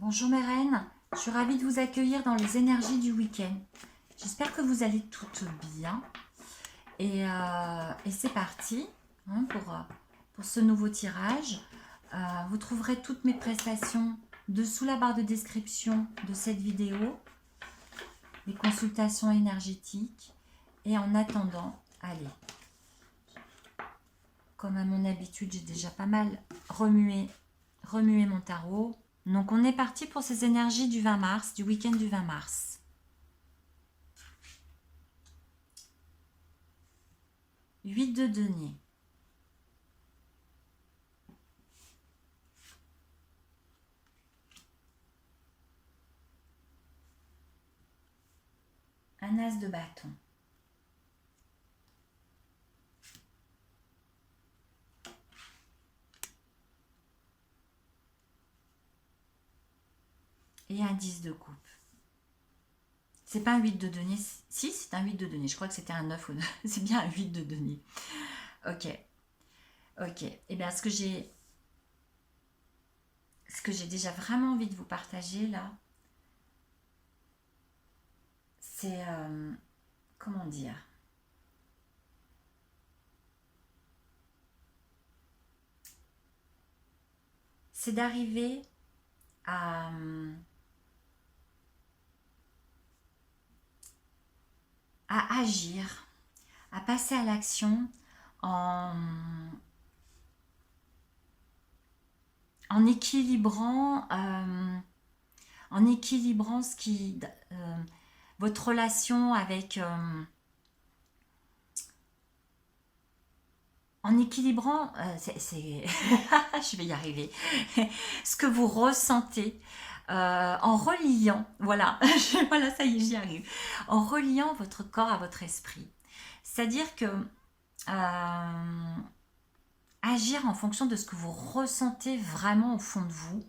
Bonjour mes reines, je suis ravie de vous accueillir dans les énergies du week-end. J'espère que vous allez toutes bien. Et c'est parti pour ce nouveau tirage. Vous trouverez toutes mes prestations dessous la barre de description de cette vidéo, les consultations énergétiques. Et en attendant, allez, comme à mon habitude, j'ai déjà pas mal remué mon tarot. Donc on est parti pour ces énergies du 20 mars, du week-end du 20 mars. Huit de denier. Un as de bâton. Et un 10 de coupe. C'est pas un 8 de denier. Si, c'est un 8 de denier. Je crois que c'était un 9 ou 9. C'est bien un 8 de denier. Ok. Ok. Et bien, ce que j'ai déjà vraiment envie de vous partager là, c'est... comment dire, c'est d'arriver à agir, à passer à l'action en équilibrant ce qui votre relation avec en équilibrant je vais y arriver ce que vous ressentez en reliant, voilà, voilà, ça y est, j'y arrive, en reliant votre corps à votre esprit. C'est-à-dire que agir en fonction de ce que vous ressentez vraiment au fond de vous,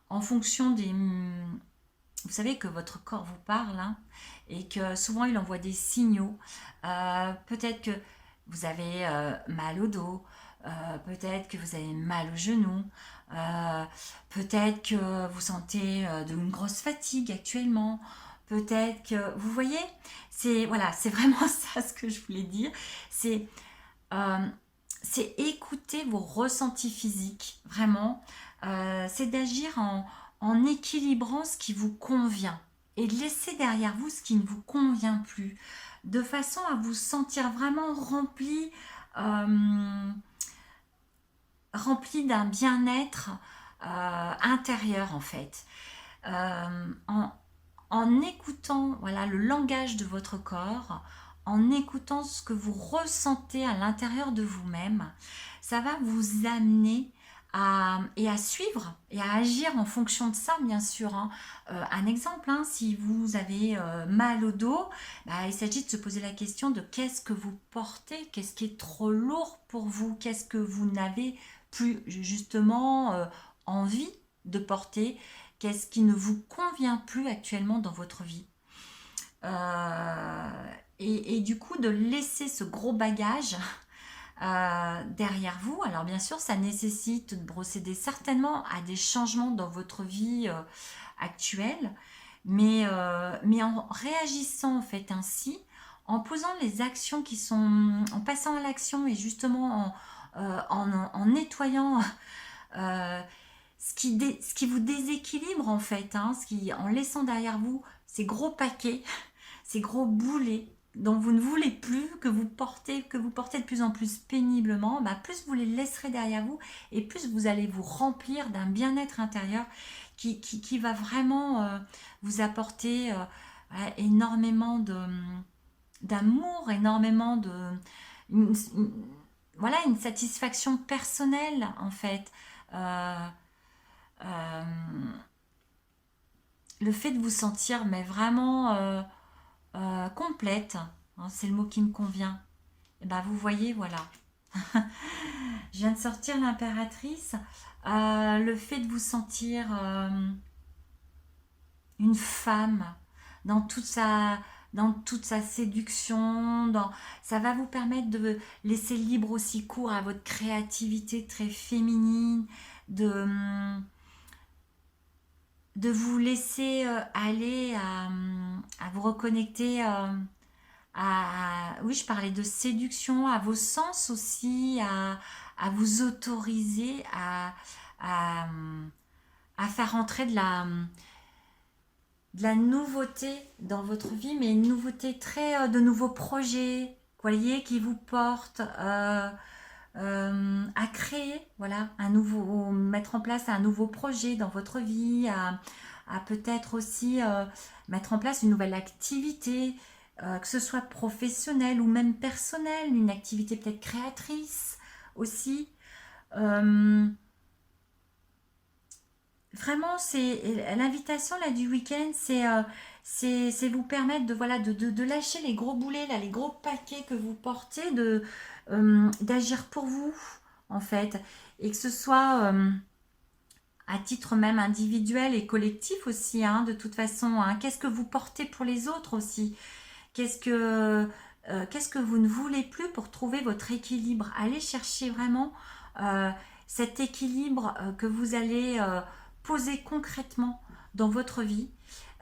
en fonction des... Vous savez que votre corps vous parle, hein, et que souvent il envoie des signaux. Peut-être que vous avez mal au dos, peut-être que vous avez mal au genou, peut-être que vous sentez de une grosse fatigue actuellement, peut-être que... Vous voyez, c'est voilà, c'est vraiment ça ce que je voulais dire. Euh, c'est écouter vos ressentis physiques, vraiment. C'est d'agir en équilibrant ce qui vous convient et de laisser derrière vous ce qui ne vous convient plus, de façon à vous sentir vraiment rempli d'un bien-être intérieur en fait. En écoutant voilà, le langage de votre corps, en écoutant ce que vous ressentez à l'intérieur de vous-même, ça va vous amener à suivre et à agir en fonction de ça, bien sûr. Hein. Un exemple, hein, si vous avez mal au dos, il s'agit de se poser la question de qu'est-ce que vous portez, qu'est-ce qui est trop lourd pour vous, qu'est-ce que vous n'avez plus justement envie de porter, qu'est-ce qui ne vous convient plus actuellement dans votre vie. Et du coup, de laisser ce gros bagage derrière vous. Alors bien sûr, ça nécessite de procéder certainement à des changements dans votre vie actuelle, mais en réagissant en fait ainsi, en posant les actions qui sont, en passant à l'action et justement en nettoyant ce qui vous déséquilibre en fait, hein, en laissant derrière vous ces gros paquets, ces gros boulets dont vous ne voulez plus, que vous portez de plus en plus péniblement, plus vous les laisserez derrière vous et plus vous allez vous remplir d'un bien-être intérieur qui va vraiment vous apporter énormément d'amour, énormément de... voilà, une satisfaction personnelle en fait. Euh, le fait de vous sentir mais vraiment complète, hein, c'est le mot qui me convient. Et vous voyez, voilà. Je viens de sortir l'impératrice. Le fait de vous sentir une femme dans toute sa séduction, ça va vous permettre de laisser libre aussi cours à votre créativité très féminine, de vous laisser aller à vous reconnecter oui, je parlais de séduction, à vos sens aussi, à vous autoriser à, à faire entrer de la nouveauté dans votre vie, mais une nouveauté très de nouveaux projets, vous voyez, qui vous portent à créer, voilà, un nouveau, mettre en place un nouveau projet dans votre vie, à peut-être aussi mettre en place une nouvelle activité, que ce soit professionnelle ou même personnelle, une activité peut-être créatrice aussi. Euh, Vraiment, c'est l'invitation là du week-end, c'est vous permettre de voilà de lâcher les gros boulets là, les gros paquets que vous portez, de d'agir pour vous en fait, et que ce soit à titre même individuel et collectif aussi, hein, de toute façon. Hein. Qu'est-ce que vous portez pour les autres aussi? Qu'est-ce que vous ne voulez plus pour trouver votre équilibre? Allez chercher vraiment euh, cet équilibre que vous allez poser concrètement dans votre vie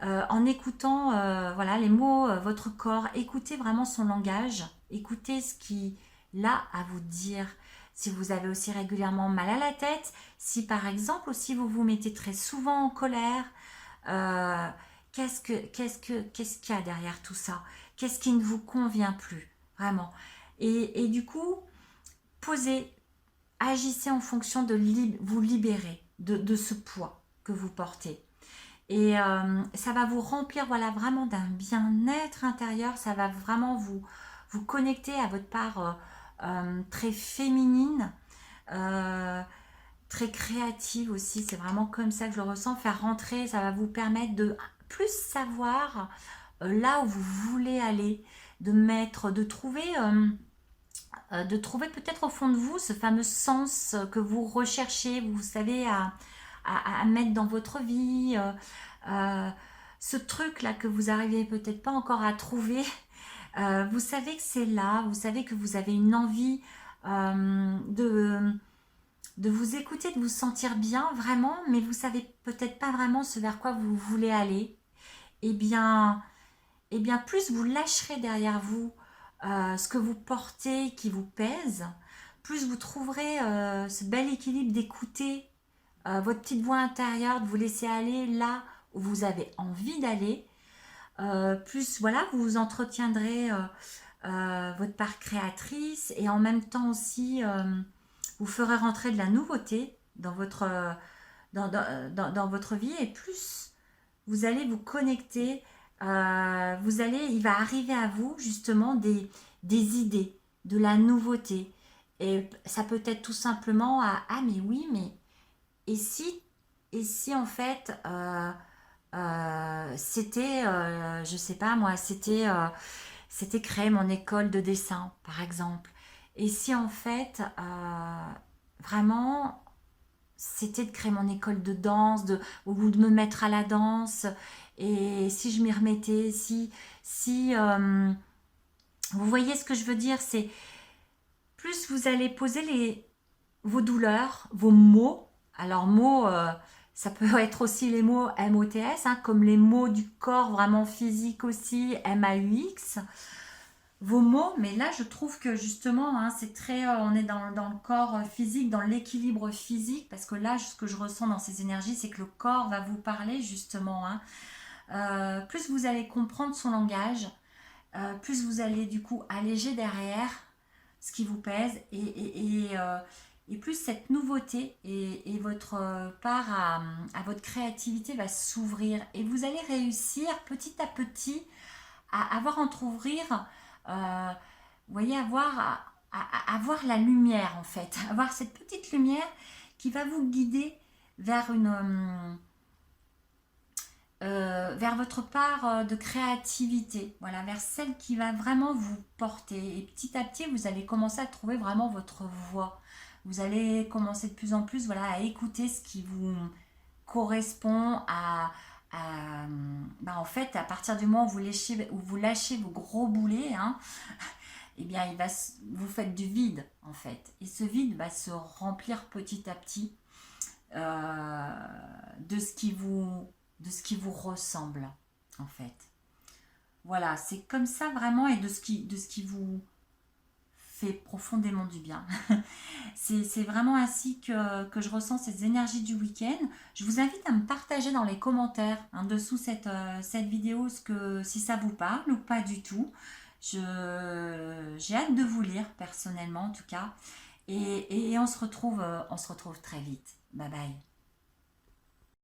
en écoutant voilà, les mots, votre corps. Écoutez vraiment son langage. Écoutez ce qu'il a à vous dire. Si vous avez aussi régulièrement mal à la tête, si par exemple aussi vous vous mettez très souvent en colère, euh, qu'est-ce qu'il y a derrière tout ça? Qu'est-ce qui ne vous convient plus? Vraiment. Et du coup, posez, agissez en fonction de vous libérer de ce poids que vous portez. Et ça va vous remplir voilà, vraiment d'un bien-être intérieur. Ça va vraiment vous connecter à votre part très féminine, euh, très créative aussi. C'est vraiment comme ça que je le ressens. Faire rentrer, ça va vous permettre de plus savoir là où vous voulez aller, de trouver peut-être au fond de vous ce fameux sens que vous recherchez, vous savez, à mettre dans votre vie, euh, ce truc-là que vous arrivez peut-être pas encore à trouver. Vous savez que c'est là, vous savez que vous avez une envie de vous écouter, de vous sentir bien vraiment, mais vous savez peut-être pas vraiment ce vers quoi vous voulez aller. Eh bien, eh bien plus vous lâcherez derrière vous ce que vous portez qui vous pèse, plus vous trouverez ce bel équilibre d'écouter votre petite voix intérieure, de vous laisser aller là où vous avez envie d'aller. Plus voilà, vous vous entretiendrez votre part créatrice et en même temps aussi vous ferez rentrer de la nouveauté dans dans votre vie et plus vous allez vous connecter, il va arriver à vous justement des idées, de la nouveauté. Et ça peut être tout simplement ah mais oui, mais et si, et si en fait c'était, je sais pas moi, c'était créer mon école de dessin par exemple. Et si en fait vraiment c'était de créer mon école de danse, ou de me mettre à la danse. Et si je m'y remettais, si vous voyez ce que je veux dire, c'est plus vous allez poser vos douleurs, vos mots. Alors mots, ça peut être aussi les mots MOTS, hein, comme les mots du corps vraiment physique aussi, MAUX vos mots, mais là je trouve que justement hein, c'est très, on est dans le corps physique, dans l'équilibre physique, parce que là ce que je ressens dans ces énergies, c'est que le corps va vous parler justement. Hein. Plus vous allez comprendre son langage, plus vous allez du coup alléger derrière ce qui vous pèse et plus cette nouveauté et votre part à votre créativité va s'ouvrir et vous allez réussir petit à petit à voir entrouvrir, vous voyez, avoir la lumière en fait, avoir cette petite lumière qui va vous guider vers vers votre part de créativité, voilà, vers celle qui va vraiment vous porter. Et petit à petit, vous allez commencer à trouver vraiment votre voix. Vous allez commencer de plus en plus, voilà, à écouter ce qui vous correspond bah, en fait, à partir du moment où vous lâchez vos gros boulets, hein, eh bien, vous faites du vide, en fait. Et ce vide va se remplir petit à petit de ce qui vous de ce qui vous ressemble, en fait. Voilà, c'est comme ça vraiment, et de ce qui vous fait profondément du bien. C'est vraiment ainsi que je ressens ces énergies du week-end. Je vous invite à me partager dans les commentaires, hein, dessous cette vidéo, si ça vous parle ou pas du tout. J'ai hâte de vous lire personnellement en tout cas. Et on se retrouve très vite. Bye bye.